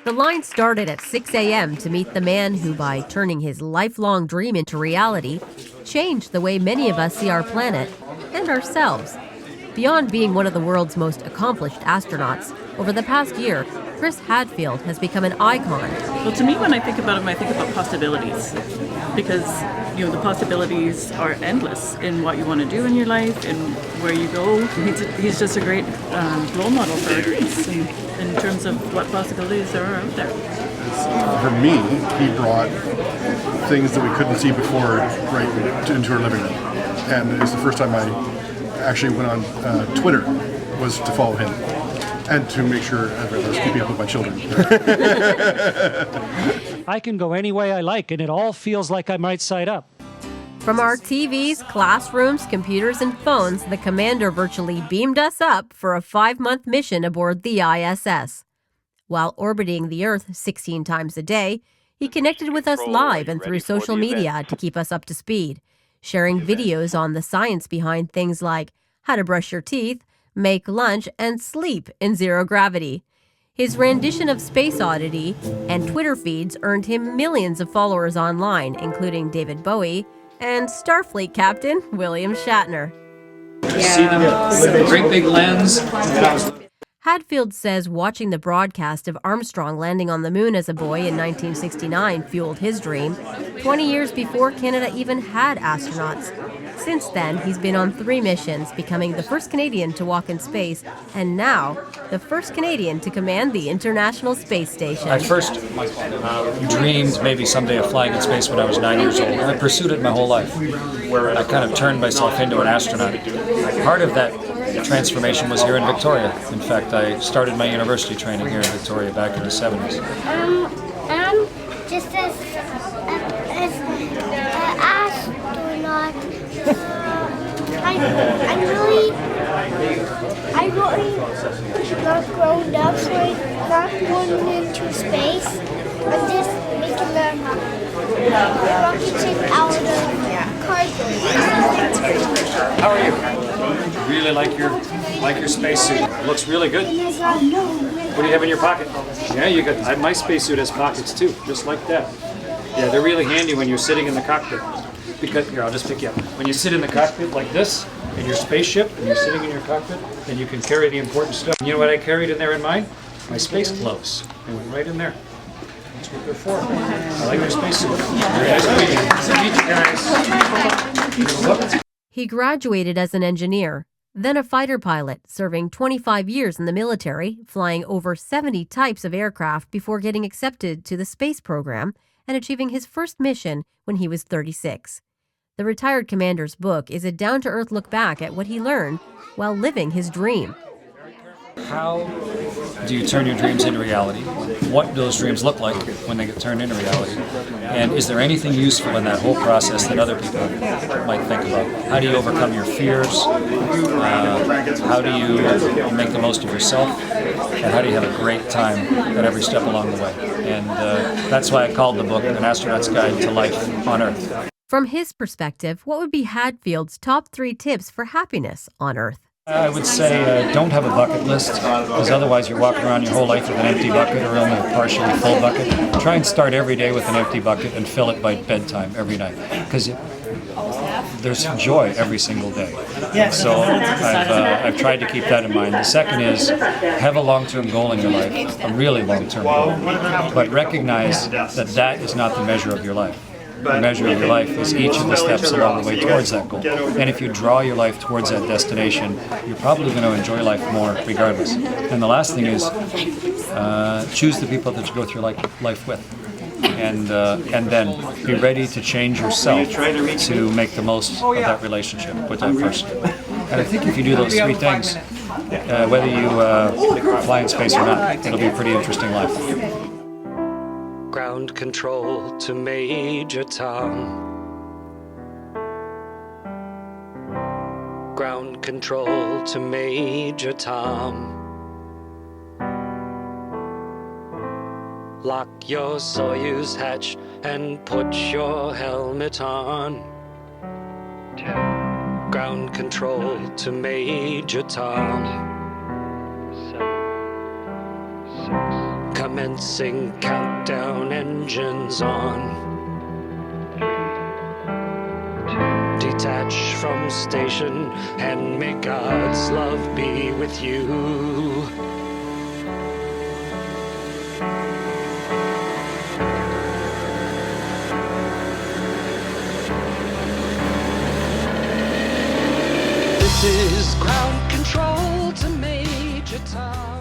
The line started at 6 a.m. to meet the man who, by turning his lifelong dream into reality, changed the way many of us see our planet and ourselves. Beyond being one of the world's most accomplished astronauts, over the past year, Chris Hadfield has become an icon. Well, to me, when I think about him, I think about possibilities. Because, the possibilities are endless in what you want to do in your life and where you go. He's just a great role model for us in terms of what possibilities there are out there. For me, he brought things that we couldn't see before right into our living room. And it was the first time I actually went on Twitter was to follow him and to make sure I was keeping up with my children. I can go any way I like, and it all feels like I'm right side up. From our TVs, classrooms, computers, and phones, the commander virtually beamed us up for a 5-month mission aboard the ISS. While orbiting the Earth 16 times a day, he connected with us live and through social media to keep us up to speed, sharing videos on the science behind things like how to brush your teeth, make lunch, and sleep in zero gravity. His rendition of Space Oddity and Twitter feeds earned him millions of followers online, including David Bowie and Starfleet Captain William Shatner. See them with a great big lens. Hadfield says watching the broadcast of Armstrong landing on the moon as a boy in 1969 fueled his dream, 20 years before Canada even had astronauts. Since then, he's been on 3 missions, becoming the first Canadian to walk in space, and now the first Canadian to command the International Space Station. I first dreamed maybe someday of flying in space when I was 9 years old. I pursued it my whole life. I kind of turned myself into an astronaut. Part of that transformation was here in Victoria. In fact, I started my university training here in Victoria back in the 70s. Just as an astronaut, I really not grown up, so I'm not going into space. I'm just making the rockets out of cardboard. How are you? Really like your spacesuit. It looks really good. What do you have in your pocket? Yeah, you got. My spacesuit has pockets too, just like that. Yeah, they're really handy when you're sitting in the cockpit. Because here, I'll just pick you up. When you sit in the cockpit like this in your spaceship, and you're sitting in your cockpit, then you can carry the important stuff. You know what I carried in there in mine? My space clothes. They went right in there. That's what they're for. I like your spacesuit. Very nice to meet you. Guys. He graduated as an engineer, then a fighter pilot, serving 25 years in the military, flying over 70 types of aircraft before getting accepted to the space program and achieving his first mission when he was 36. The retired commander's book is a down-to-earth look back at what he learned while living his dream. How do you turn your dreams into reality? What do those dreams look like when they get turned into reality? And is there anything useful in that whole process that other people might think about? How do you overcome your fears? How do you make the most of yourself? And how do you have a great time at every step along the way? And that's why I called the book An Astronaut's Guide to Life on Earth. From his perspective, what would be Hadfield's top 3 tips for happiness on Earth? I would say don't have a bucket list, because otherwise you're walking around your whole life with an empty bucket or only a partially full bucket. Try and start every day with an empty bucket and fill it by bedtime every night, because there's joy every single day. So I've tried to keep that in mind. The second is have a long-term goal in your life, a really long-term goal, but recognize that that is not the measure of your life. The measure of your life is each of the steps along the way towards that goal. And if you draw your life towards that destination, you're probably going to enjoy life more regardless. And the last thing is choose the people that you go through life with. And then be ready to change yourself to make the most of that relationship with that person. And I think if you do those 3 things, whether you fly in space or not, it'll be a pretty interesting life. Ground control to Major Tom. Ground control to Major Tom. Lock your Soyuz hatch and put your helmet on. 10. Ground control to Major Tom. 9, 7, 6. commencing countdown, engines on. Detach from station and may God's love be with you. This is ground control to Major Tom.